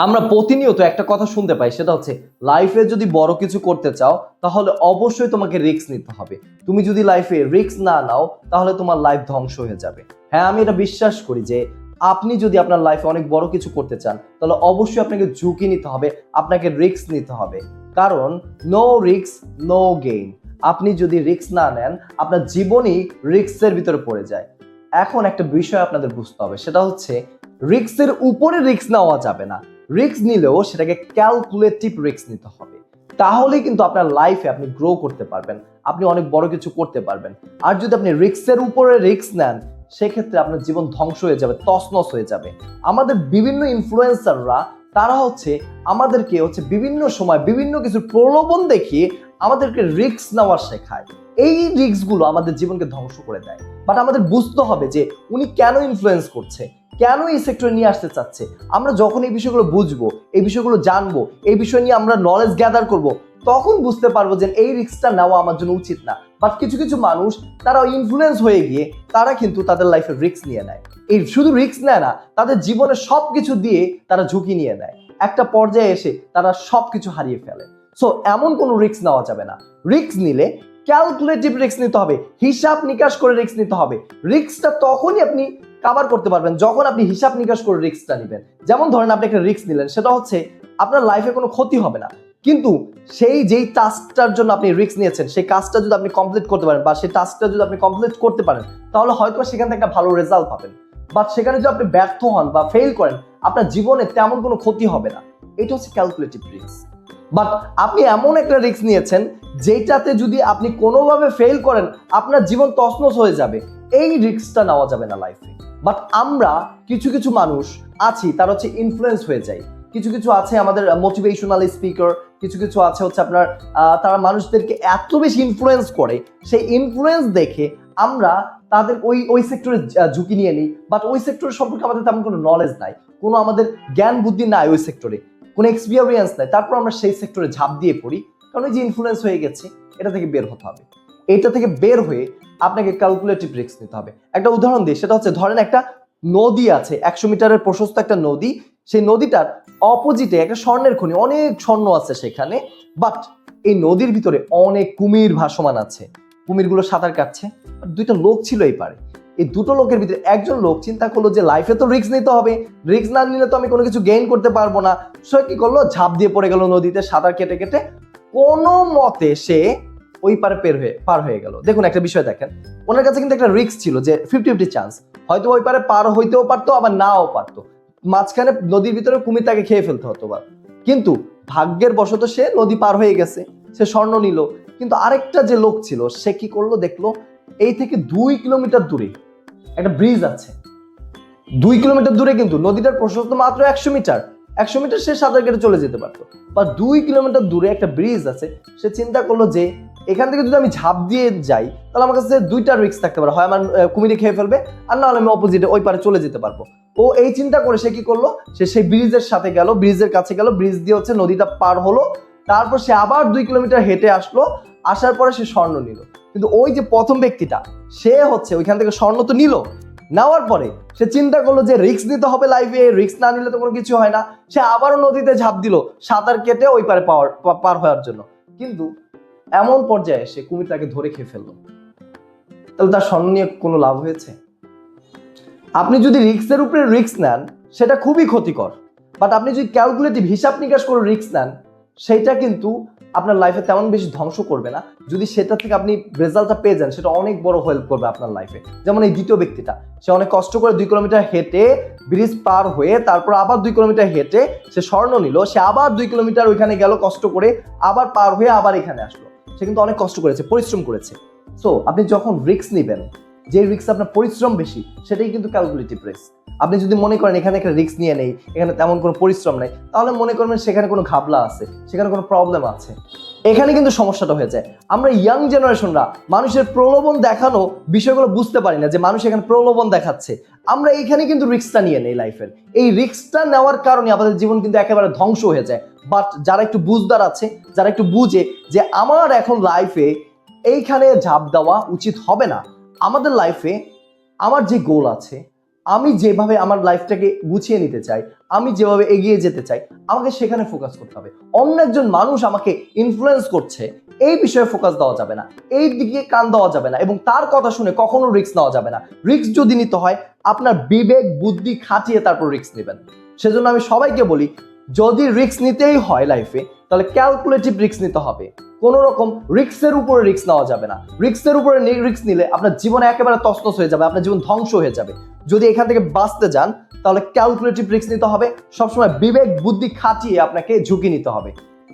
আমরা প্রতিনিয়ত একটা কথা শুনতে পাই, সেটা হচ্ছে লাইফে যদি বড় কিছু করতে চাও তাহলে অবশ্যই তোমাকে রিস্ক নিতে হবে। তুমি যদি লাইফে রিস্ক না নাও তাহলে তোমার লাইফ ধ্বংস হয়ে যাবে। হ্যাঁ, আমি এটা বিশ্বাস করি যে আপনি যদি আপনার লাইফে অনেক বড় কিছু করতে চান তাহলে অবশ্যই আপনাকে ঝুঁকি নিতে হবে, আপনাকে রিস্ক নিতে হবে। কারণ নো রিস্ক নো গেইন। আপনি যদি রিস্ক না নেন আপনার জীবনই রিস্কের ভিতরে পড়ে যায়। এখন একটা বিষয় আপনাদের বুঝতে হবে, সেটা হচ্ছে রিস্কের উপরে রিস্ক নেওয়া যাবে না। রিস্ক নিলেও সেটাকে ক্যালকুলেটিভ রিস্ক নিতে হবে, তাহলেই কিন্তু আপনার লাইফে আপনি গ্রো করতে পারবেন, আপনি অনেক বড় কিছু করতে পারবেন। আর যদি আপনি রিস্কের উপরে রিস্ক নেন সেক্ষেত্রে আপনার জীবন ধ্বংস হয়ে যাবে, তছনছ হয়ে যাবে। আমাদের বিভিন্ন ইনফ্লুয়েন্সাররা তারা আমাদেরকে বিভিন্ন সময় বিভিন্ন কিছু প্রলোভন দেখিয়ে আমাদেরকে রিস্ক নেওয়া শেখায়। এই রিস্কগুলো আমাদের জীবনকে ধ্বংস করে দেয়। বাট আমাদের বুঝতে হবে যে উনি কেন ইনফ্লুয়েন্স করছে, কেন এই সেক্টরে নিয়ে আসতে চাচ্ছে। আমরা যখন এই বিষয়গুলো বুঝবো, এই বিষয়গুলো জানবো, এই বিষয় নিয়ে আমরা নলেজ গ্যাদার করব, তখন বুঝতে পারবো যে এই রিস্কটা নেওয়া আমার জন্য উচিত না। বাট কিছু কিছু মানুষ তারা ইনফ্লুয়েন্স হয়ে গিয়ে তারা কিন্তু তাদের লাইফে রিস্ক নিয়ে নেয়। এই শুধু রিস্ক নেয় না, তাদের জীবনে সবকিছু দিয়ে তারা ঝুঁকি নিয়ে নেয়। একটা পর্যায়ে এসে তারা সবকিছু হারিয়ে ফেলে। সো এমন কোনো রিস্ক নেওয়া যাবে না। রিস্ক নিলে ক্যালকুলেটিভ রিস্ক নিতে হবে, হিসাব নিকাশ করে রিস্ক নিতে হবে। রিস্কটা তখনই আপনি কভার করতে পারবেন যখন আপনি হিসাব নিকাশ করে রিস্কটা নেবেন। যেমন ধরেন আপনি একটা রিস্ক নিলেন, সেটা হচ্ছে আপনার লাইফে কোনো ক্ষতি হবে না, কিন্তু যেই টাস্কটার জন্য আপনি রিস্ক নিয়েছেন সেই কাজটা যদি আপনি কমপ্লিট করতে পারেন বা সেই টাস্কটা যদি আপনি কমপ্লিট করতে পারেন তাহলে হয়তো সেখান থেকে একটা ভালো রেজাল্ট পাবেন। বাট সেখানে যদি আপনি ব্যর্থ হন বা ফেল করেন আপনার জীবনে তেমন কোনো ক্ষতি হবে না। এটা হচ্ছে ক্যালকুলেটিভ রিস্ক। বাট আপনি এমন একটা রিস্ক নিয়েছেন যেটাতে যদি আপনি কোনোভাবে ফেল করেন আপনার জীবন তছনছ হয়ে যাবে। এই রিস্কটা নেওয়া যাবে না লাইফে। বাট আমরা কিছু কিছু মানুষ আছি তারা ইনফ্লুয়েন্স হয়ে যায়। কিছু কিছু আছে আমাদের মোটিভেশনাল স্পিকার, কিছু কিছু আছে আপনার তারা মানুষদেরকে এত বেশি ইনফ্লুয়েন্স করে, সেই ইনফ্লুয়েন্স দেখে আমরা তাদের ওই সেক্টরে ঝুঁকি নিয়ে নিই। বাট ওই সেক্টর সম্পর্কে আমাদের তেমন কোনো নলেজ নাই, কোনো আমাদের জ্ঞান বুদ্ধি নাই, ওই সেক্টরে কোনো এক্সপিরিয়েন্স নাই, তারপর আমরা সেই সেক্টরে ঝাঁপ দিয়ে পড়ি কারণ এই যে ইনফ্লুয়েন্স হয়ে গেছে। এটা থেকে বের হতে হবে। এটা থেকে বের হয়ে আপনাকে ক্যালকুলেটিভ রিস্ক নিতে হবে। একটা উদাহরণ দিই, সেটা হচ্ছে ধরেন একটা নদী আছে, 100 মিটারের প্রশস্ত একটা নদী। সেই নদীটার অপোজিটে একটা স্বর্ণের খনি, অনেক স্বর্ণ আছে সেখানে। বাট এই নদীর ভিতরে অনেক কুমির ভাসমান আছে, কুমিরগুলো সাঁতার কাটছে। দুইটা লোক ছিল এই পারে। এই দুটো লোকের ভিতরে একজন লোক চিন্তা করলো যে লাইফে তো রিস্ক নিতে হবে, রিস্ক না নিলে তো আমি কোনো কিছু গেইন করতে পারবো না। সে কি করলো, ঝাঁপ দিয়ে পড়ে গেল নদীতে, সাঁতার কেটে কেটে কোনো মতে সে ওই পারে পার হয়ে গেল। দেখুন একটা বিষয় দেখেন, ওনার কাছে কিন্তু একটা রিস্ক ছিল যে 50-50 চান্স, হয়তো ওই পারে পার হইতেও পারতো আবার নাও পারতো। মাঝখানে নদীর ভিতরে কুমির তাকে খেয়ে ফেলতে হতো বা, কিন্তু ভাগ্যের বশত সে নদী পার হয়ে গেছে, সে স্বর্ণ নিল। কিন্তু আরেকটা যে লোক ছিল সে কি করলো, দেখলো এই থেকে 2 কিলোমিটার দূরে একটা ব্রিজ আছে। 2 কিলোমিটার দূরে, কিন্তু নদীটার প্রশস্ত মাত্র 100 মিটার। 100 মিটার সে সাঁতার কেটে চলে যেতে পারতো। বা 2 কিলোমিটার দূরে একটা ব্রিজ আছে। সে চিন্তা করলো যে এখান থেকে যদি আমি ঝাঁপ দিয়ে যাই তাহলে আমার কাছে দুইটা রিস্ক থাকতে পারে, হয় আমার কুমিরে খেয়ে ফেলবে আর না হলে আমি অপোজিটে ওই পারে চলে যেতে পারবো। ও এই চিন্তা করে সে কি করলো, সে সেই ব্রিজের সাথে গেল, ব্রিজের কাছে গেল, ব্রিজ দিয়ে নদীটা পার হলো। তারপর সে আবার 2 কিলোমিটার হেঁটে আসলো, আসার পরে সে স্বর্ণ নিল। কিন্তু ওই যে প্রথম ব্যক্তিটা সে ওইখান থেকে স্বর্ণ তো নিল, নেওয়ার পরে সে চিন্তা করলো যে রিস্ক নিতে হবে লাইফে, রিস্ক না নিলে তো কোনো কিছু হয় না। সে আবারও নদীতে ঝাঁপ দিল সাঁতার কেটে ওই পারে পার হওয়ার জন্য। কিন্তু এমন পর্যায়ে সে কুমির তাকে ধরে খেয়ে ফেললো। তাহলে তার স্বর্ণ নিয়ে কোনো লাভ হয়েছে? আপনি যদি রিস্কের উপরে রিস্ক নেন সেটা খুবই ক্ষতিকর। বাট আপনি যদি ক্যালকুলেটিভ হিসাব নিকাশ করে রিস্ক নেন সেইটা কিন্তু আপনার লাইফে তেমন বেশি ধ্বংস করবে না। যদি সেটা থেকে আপনি রেজাল্টটা পেয়ে যান সেটা অনেক বড় হেল্প করবে আপনার লাইফে। যেমন এই দ্বিতীয় ব্যক্তিটা, সে অনেক কষ্ট করে 2 কিলোমিটার হেঁটে ব্রিজ পার হয়ে তারপর আবার 2 কিলোমিটার হেঁটে সে স্বর্ণ নিল। সে আবার 2 কিলোমিটার ওইখানে গেল কষ্ট করে, আবার পার হয়ে আবার এখানে আসলো। সে কিন্তু অনেক কষ্ট করেছে, পরিশ্রম করেছে। সো আপনি যখন রিস্ক নেবেন, যে রিস্ক আপনার পরিশ্রম বেশি সেটাই কিন্তু ক্যালকুলেটিভ রিস্ক। আপনি যদি মনে করেন এখানে একটা রিস্ক নিয়ে নেই, এখানে তেমন কোনো পরিশ্রম নেই, তাহলে মনে করবেন সেখানে কোনো ঘাবলা আছে, সেখানে কোনো প্রবলেম আছে। এখানে কিন্তু সমস্যাটা হয়ে যায়। আমরা ইয়াং জেনারেশনরা মানুষের প্রলোভন দেখানো বিষয়গুলো বুঝতে পারি না যে মানুষ এখানে প্রলোভন দেখাচ্ছে। আমরা এইখানে কিন্তু রিস্কটা নিয়ে নেই লাইফের। এই রিস্কটা নেওয়ার কারণে আমাদের জীবন কিন্তু একেবারে ধ্বংস হয়ে যায়। বাট যারা একটু বুঝদার আছে, যারা একটু বুঝে যে আমার এখন লাইফে এইখানে ঝাঁপ দেওয়া উচিত হবে না, আমাদের লাইফে আমার যে গোল আছে, আমি যেভাবে আমার লাইফটাকে গুছিয়ে নিতে চাই, আমি যেভাবে এগিয়ে যেতে চাই, আমাকে সেখানে ফোকাস করতে হবে। অন্য একজন মানুষ আমাকে ইনফ্লুয়েন্স করছে, এই বিষয়ে ফোকাস দেওয়া যাবে না, এই দিকে কান দেওয়া যাবে না, এবং তার কথা শুনে কখনো রিস্ক নেওয়া যাবে না। রিস্ক যদি নিতে হয় আপনার বিবেক বুদ্ধি খাটিয়ে তারপর রিস্ক নেবেন। সেজন্য আমি সবাইকে বলি, যদি রিস্ক নিতেই হয় লাইফে, তাহলে ক্যালকুলেটিভ রিস্ক নিতে হবে। কোনো রকম রিস্কের উপরে রিস্ক নেওয়া যাবে না। রিস্কের উপরে রিস্ক নিলে আপনার জীবন একেবারে তছনছ হয়ে যাবে, আপনার জীবন ধ্বংস হয়ে যাবে। যদি এখান থেকে বাঁচতে যান তাহলে ক্যালকুলেটিভ রিস্ক নিতে হবে, সবসময় বিবেক বুদ্ধি খাটিয়ে আপনাকে ঝুঁকি নিতে হবে।